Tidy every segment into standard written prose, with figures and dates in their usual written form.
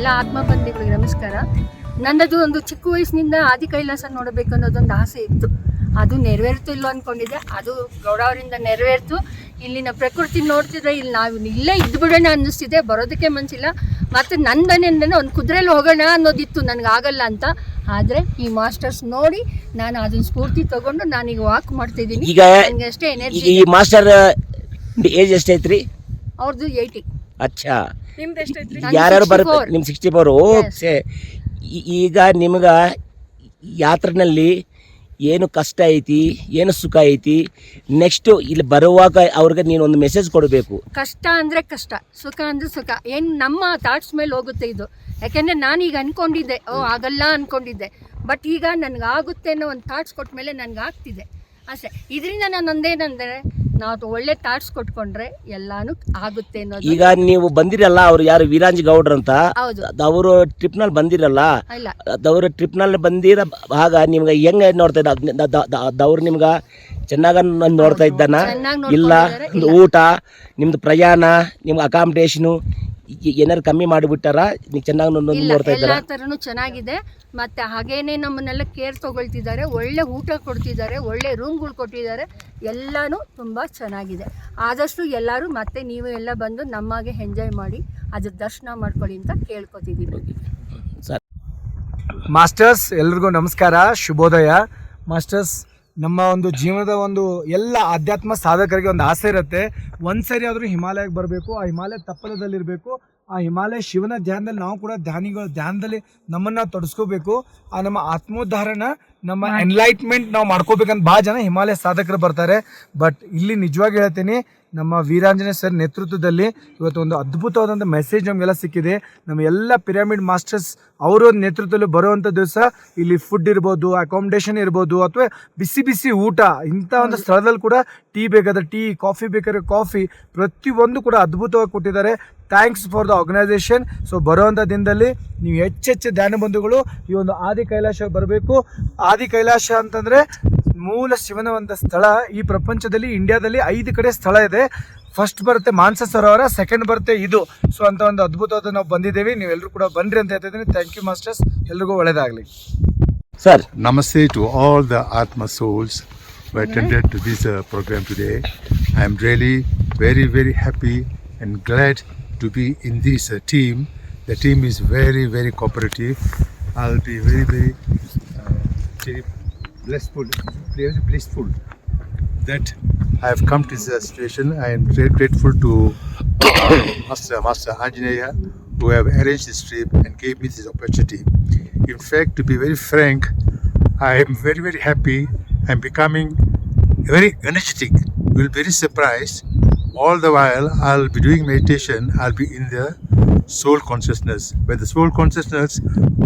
ಎಲ್ಲ ಆತ್ಮಬಂಧಿಗಳಿಗೆ ನಮಸ್ಕಾರ. ನನ್ನದು ಒಂದು ಚಿಕ್ಕ ವಯಸ್ಸಿನಿಂದ ಆದಿ ಕೈಲಾಸ ನೋಡಬೇಕು ಅನ್ನೋದೊಂದು ಆಸೆ ಇತ್ತು. ಅದು ನೆರವೇರ್ತು ಇಲ್ಲೋ ಅಂದ್ಕೊಂಡಿದ್ದೆ. ಅದು ಗೌಡವರಿಂದ ನೆರವೇರ್ತು. ಇಲ್ಲಿನ ಪ್ರಕೃತಿ ನೋಡ್ತಿದ್ರೆ ಇಲ್ಲಿ ನಾವು ಇಲ್ಲೇ ಇದ್ದುಬಿಡೋಣ ಅನ್ನಿಸ್ತಿದೆ. ಬರೋದಕ್ಕೆ ಮನಸ್ಸಿಲ್ಲ. ಮತ್ತು ನನ್ನ ಮನೆಯಿಂದನೇ ಒಂದು ಕುದುರೆಯಲ್ಲಿ ಹೋಗೋಣ ಅನ್ನೋದಿತ್ತು, ನನಗಾಗಲ್ಲ ಅಂತ. ಆದರೆ ಈ ಮಾಸ್ಟರ್ಸ್ ನೋಡಿ ನಾನು ಅದನ್ನ ಸ್ಫೂರ್ತಿ ತಗೊಂಡು ನಾನೀಗ ವಾಕ್ ಮಾಡ್ತಿದ್ದೀನಿ. ಈಗ ನನಗೆ ಅಷ್ಟೇ ಎನರ್ಜಿ. ಈ ಮಾಸ್ಟರ್ ಏಜ್ ಎಷ್ಟೈತ್ರಿ? ಅವ್ರದ್ದು 80. ಅಚ್ಚಾ, ನಿಮ್ದು ಎಷ್ಟೈತ್ರಿ? ಯಾರ್ಯಾರು ಬರುತ್ತೆ? ನಿಮ್ಮ 64. ಓಕೆ. ಈಗ ನಿಮ್ಗೆ ಯಾತ್ರೆನಲ್ಲಿ ಏನು ಕಷ್ಟ ಐತಿ, ಏನು ಸುಖ ಐತಿ, ನೆಕ್ಸ್ಟು ಇಲ್ಲಿ ಬರುವಾಗ ಅವ್ರಿಗೆ ನೀನು ಒಂದು ಮೆಸೇಜ್ ಕೊಡಬೇಕು. ಕಷ್ಟ ಅಂದರೆ ಕಷ್ಟ, ಸುಖ ಅಂದರೆ ಸುಖ. ಏನು ನಮ್ಮ ಥಾಟ್ಸ್ ಮೇಲೆ ಹೋಗುತ್ತೆ ಇದು. ಯಾಕೆಂದರೆ ನಾನೀಗ ಅಂದ್ಕೊಂಡಿದ್ದೆ, ಆಗಲ್ಲ ಅಂದ್ಕೊಂಡಿದ್ದೆ. ಬಟ್ ಈಗ ನನಗಾಗುತ್ತೆ ಅನ್ನೋ ಒಂದು ಥಾಟ್ಸ್ ಕೊಟ್ಟ ಮೇಲೆ ನನಗಾಗ್ತಿದೆ ಅಷ್ಟೇ. ಇದರಿಂದ ನಾನು ಒಂದೇನಂದರೆ, ನಾವು ಒಳ್ಳೆ ಥಾಟ್ಸ್ ಕೊಟ್ಕೊಂಡ್ರೆ ಎಲ್ಲಾನು ಆಗುತ್ತೆ ಅನ್ನೋದು. ಈಗ ನೀವು ಬಂದಿರಲ್ಲ, ಅವ್ರು ಯಾರು ವೀರಾಂಜಿ ಗೌಡ್ರು ಅಂತ, ಹೌದು. ಅವರು ಟ್ರಿಪ್ನಲ್ಲಿ ಬಂದಿರಲ್ಲ. ಇಲ್ಲ, ಅವರು ಟ್ರಿಪ್ನಲ್ಲಿ ಬಂದಿರೋ ಭಾಗ ನಿಮ್ಗೆ ಹೆಂಗೆ ನೋಡ್ತಾ ಇದ್ದ? ಅವ್ರು ನಿಮ್ಗೆ ಚೆನ್ನಾಗ ನೋಡ್ತಾ ಇದ್ದಾನ? ಇಲ್ಲ. ಊಟ, ನಿಮ್ದು ಪ್ರಯಾಣ, ನಿಮ್ಗೆ ಅಕಾಮಿಡೇಷನು ಏನಾರು ಕಮ್ಮಿ ಮಾಡಿಬಿಟ್ಟಾರ? ನೀವು ಚೆನ್ನಾಗಿ ನೋಡ್ತಾ ಇದ್ದಾರ? ಎಲ್ಲ ಥರನೂ ಚೆನ್ನಾಗಿದೆ. ಮತ್ತು ಹಾಗೇನೆ ನಮ್ಮನ್ನೆಲ್ಲ ಕೇರ್ ತೊಗೊಳ್ತಿದ್ದಾರೆ. ಒಳ್ಳೆ ಊಟ ಕೊಡ್ತಿದ್ದಾರೆ, ಒಳ್ಳೆ ರೂಮ್ಗಳು ಕೊಟ್ಟಿದ್ದಾರೆ. ಎಲ್ಲನೂ ತುಂಬ ಚೆನ್ನಾಗಿದೆ. ಆದಷ್ಟು ಎಲ್ಲರೂ ಮತ್ತೆ ನೀವು ಎಲ್ಲ ಬಂದು ನಮಗೆ ಎಂಜಾಯ್ ಮಾಡಿ ಅದ್ರ ದರ್ಶನ ಮಾಡ್ಕೊಳ್ಳಿ ಅಂತ ಕೇಳ್ಕೊತಿದ್ದೀವಿ. ಸರ್, ಮಾಸ್ಟರ್ಸ್ ಎಲ್ರಿಗೂ ನಮಸ್ಕಾರ, ಶುಭೋದಯ. ಮಾಸ್ಟರ್ಸ್, ನಮ್ಮ ಒಂದು ಜೀವನದ ಒಂದು ಎಲ್ಲ ಆಧ್ಯಾತ್ಮ ಸಾಧಕರಿಗೆ ಒಂದು ಆಸೆ ಇರುತ್ತೆ. ಒಂದು ಸರಿ ಆದರೂ ಹಿಮಾಲಯಕ್ಕೆ ಬರಬೇಕು, ಆ ಹಿಮಾಲಯ ತಪ್ಪಲದಲ್ಲಿರಬೇಕು. ಆ ಹಿಮಾಲಯ ಶಿವನ ಧ್ಯಾನದಲ್ಲಿ ನಾವು ಕೂಡ ಧ್ಯಾನದಲ್ಲಿ ನಮ್ಮನ್ನು ತೊಡಸ್ಕೋಬೇಕು. ಆ ನಮ್ಮ ಆತ್ಮೋದ್ಧಾರನ, ನಮ್ಮ ಎನ್ಲೈಟ್ಮೆಂಟ್ ನಾವು ಮಾಡ್ಕೋಬೇಕಂತ ಭಾಳ ಜನ ಹಿಮಾಲಯ ಸಾಧಕರು ಬರ್ತಾರೆ. ಬಟ್ ಇಲ್ಲಿ ನಿಜವಾಗಿ ಹೇಳ್ತೀನಿ, ನಮ್ಮ ವೀರಾಂಜನೇಯ ಸರ್ ನೇತೃತ್ವದಲ್ಲಿ ಇವತ್ತು ಒಂದು ಅದ್ಭುತವಾದಂಥ ಮೆಸೇಜ್ ನಮಗೆಲ್ಲ ಸಿಕ್ಕಿದೆ. ನಮ್ಮ ಎಲ್ಲ ಪಿರಮಿಡ್ ಮಾಸ್ಟರ್ಸ್ ಅವರ ನೇತೃತ್ವದಲ್ಲಿ ಬರುವಂಥ ದಿವಸ ಇಲ್ಲಿ ಫುಡ್ ಇರ್ಬೋದು, ಅಕಾಮಿಡೇಷನ್ ಇರ್ಬೋದು, ಅಥವಾ ಬಿಸಿ ಬಿಸಿ ಊಟ, ಇಂಥ ಒಂದು ಸ್ಥಳದಲ್ಲಿ ಕೂಡ ಟೀ ಬೇಕಾದ್ರೆ ಟೀ, ಕಾಫಿ ಬೇಕಾದ್ರೆ ಕಾಫಿ, ಪ್ರತಿಯೊಂದು ಕೂಡ ಅದ್ಭುತವಾಗಿ ಕೊಟ್ಟಿದ್ದಾರೆ. Thanks for the organisation. So ಬರುವಂಥ ದಿನದಲ್ಲಿ ನೀವು ಹೆಚ್ಚೆಚ್ಚು ಧ್ಯಾನ ಬಂಧುಗಳು ಈ ಒಂದು ಆದಿ ಕೈಲಾಸ ಬರಬೇಕು. ಆದಿ ಕೈಲಾಸ ಅಂತಂದರೆ ಮೂಲ ಶಿವನ ಒಂದು ಸ್ಥಳ. ಈ ಪ್ರಪಂಚದಲ್ಲಿ ಇಂಡಿಯಾದಲ್ಲಿ 5 ಕಡೆ ಸ್ಥಳ ಇದೆ. ಫಸ್ಟ್ ಬರುತ್ತೆ ಮಾನಸ ಸರೋವರ, ಸೆಕೆಂಡ್ ಬರುತ್ತೆ ಇದು. ಸೊ ಅಂತ ಒಂದು ಅದ್ಭುತವಾದ ನಾವು ಬಂದಿದ್ದೇವೆ. ನೀವೆಲ್ಲರೂ ಕೂಡ ಬನ್ನಿರಿ ಅಂತ ಹೇಳ್ತಾ ಇದ್ದೀನಿ. ಥ್ಯಾಂಕ್ ಯು ಮಾಸ್ಟರ್ಸ್, ಎಲ್ರಿಗೂ ಒಳ್ಳೆಯದಾಗಲಿ. Sir, Namaste to all the Atma souls who attended to this program today. I am really very, very happy and glad to be in this team. The team is very, very cooperative. I'll be very, very blissful that I have come to this situation. I am very grateful to Master Anjaneya, who have arranged this trip and gave me this opportunity. In fact, to be very frank, I am very, very happy. I am becoming very energetic. You will be very surprised. All the while I'll be doing meditation, I'll be in the soul consciousness. With the soul consciousness,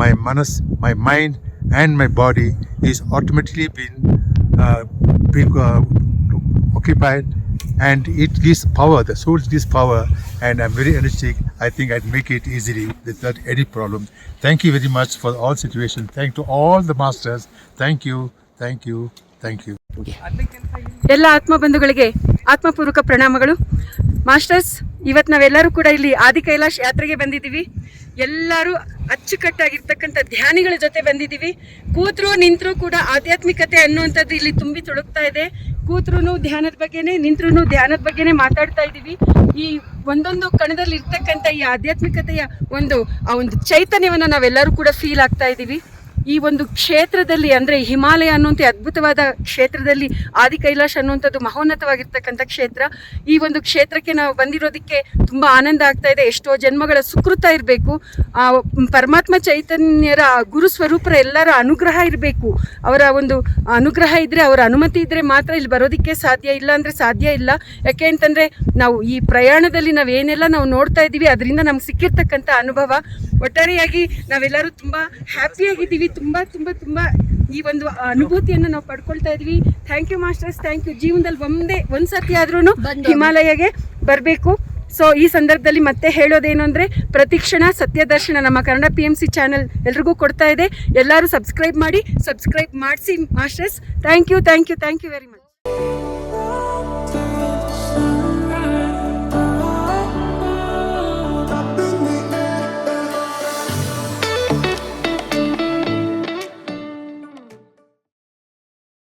my manas, my mind and my body is automatically been occupied, and it gives power. The soul gives power, and I'm very energetic. I think I'd make it easily without any problem. Thank you very much for all situations. Thank to all the masters. Thank you, thank you, thank you. ಎಲ್ಲ ಆತ್ಮಬಂಧುಗಳಿಗೆ ಆತ್ಮಪೂರ್ವಕ ಪ್ರಣಾಮಗಳು. Masters, ಇವತ್ತು ನಾವೆಲ್ಲರೂ ಕೂಡ ಇಲ್ಲಿ ಆದಿ ಕೈಲಾಶ್ ಯಾತ್ರೆಗೆ ಬಂದಿದ್ದೀವಿ. ಎಲ್ಲರೂ ಅಚ್ಚುಕಟ್ಟಾಗಿರ್ತಕ್ಕಂಥ ಧ್ಯಾನಿಗಳ ಜೊತೆ ಬಂದಿದ್ದೀವಿ. ಕೂತ್ರು ನಿಂತರೂ ಕೂಡ ಆಧ್ಯಾತ್ಮಿಕತೆ ಅನ್ನುವಂಥದ್ದು ಇಲ್ಲಿ ತುಂಬಿ ತುಳುಕ್ತಾ ಇದೆ. ಕೂತ್ರು ಧ್ಯಾನದ ಬಗ್ಗೆನೇ, ನಿಂತ್ರು ಧ್ಯಾನದ ಬಗ್ಗೆನೇ ಮಾತಾಡ್ತಾ ಇದ್ದೀವಿ. ಈ ಒಂದೊಂದು ಕಣದಲ್ಲಿ ಇರ್ತಕ್ಕಂಥ ಈ ಆಧ್ಯಾತ್ಮಿಕತೆಯ ಒಂದು ಚೈತನ್ಯವನ್ನು ನಾವೆಲ್ಲರೂ ಕೂಡ ಫೀಲ್ ಆಗ್ತಾ ಇದ್ದೀವಿ. ಈ ಒಂದು ಕ್ಷೇತ್ರದಲ್ಲಿ, ಅಂದರೆ ಹಿಮಾಲಯ ಅನ್ನುವಂಥ ಅದ್ಭುತವಾದ ಕ್ಷೇತ್ರದಲ್ಲಿ ಆದಿ ಕೈಲಾಶ್ ಅನ್ನುವಂಥದ್ದು ಮಹೋನ್ನತವಾಗಿರ್ತಕ್ಕಂಥ ಕ್ಷೇತ್ರ. ಈ ಒಂದು ಕ್ಷೇತ್ರಕ್ಕೆ ನಾವು ಬಂದಿರೋದಕ್ಕೆ ತುಂಬ ಆನಂದ ಆಗ್ತಾ ಇದೆ. ಎಷ್ಟೋ ಜನ್ಮಗಳ ಸುಕೃತ ಇರಬೇಕು. ಪರಮಾತ್ಮ ಚೈತನ್ಯರ ಗುರು ಸ್ವರೂಪರ ಎಲ್ಲರ ಅನುಗ್ರಹ ಇರಬೇಕು. ಅವರ ಒಂದು ಅನುಗ್ರಹ ಇದ್ದರೆ, ಅವರ ಅನುಮತಿ ಇದ್ದರೆ ಮಾತ್ರ ಇಲ್ಲಿ ಬರೋದಕ್ಕೆ ಸಾಧ್ಯ. ಇಲ್ಲ ಅಂದರೆ ಸಾಧ್ಯ ಇಲ್ಲ. ಯಾಕೆ ಅಂತಂದರೆ ನಾವು ಈ ಪ್ರಯಾಣದಲ್ಲಿ ನಾವೇನೆಲ್ಲ ನಾವು ನೋಡ್ತಾ ಇದ್ದೀವಿ, ಅದರಿಂದ ನಮ್ಗೆ ಸಿಕ್ಕಿರ್ತಕ್ಕಂಥ ಅನುಭವ. ಒಟ್ಟಾರೆಯಾಗಿ ನಾವೆಲ್ಲರೂ ತುಂಬ ಹ್ಯಾಪಿಯಾಗಿದ್ದೀವಿ. ತುಂಬ ತುಂಬ ತುಂಬ ಈ ಒಂದು ಅನುಭೂತಿಯನ್ನು ನಾವು ಪಡ್ಕೊಳ್ತಾ ಇದ್ವಿ. Thank you masters, thank you. ಜೀವನದಲ್ಲಿ ಒಂದು ಸರ್ತಿ ಆದ್ರೂ ಹಿಮಾಲಯಗೆ ಬರಬೇಕು. ಸೊ ಈ ಸಂದರ್ಭದಲ್ಲಿ ಮತ್ತೆ ಹೇಳೋದೇನು ಅಂದರೆ, ಪ್ರತಿಕ್ಷಣ ಸತ್ಯದರ್ಶನ ನಮ್ಮ ಕನ್ನಡ PMC ಚಾನಲ್ ಎಲ್ರಿಗೂ ಕೊಡ್ತಾ ಇದೆ. ಎಲ್ಲರೂ ಸಬ್ಸ್ಕ್ರೈಬ್ ಮಾಡಿಸಿ masters. Thank you very much.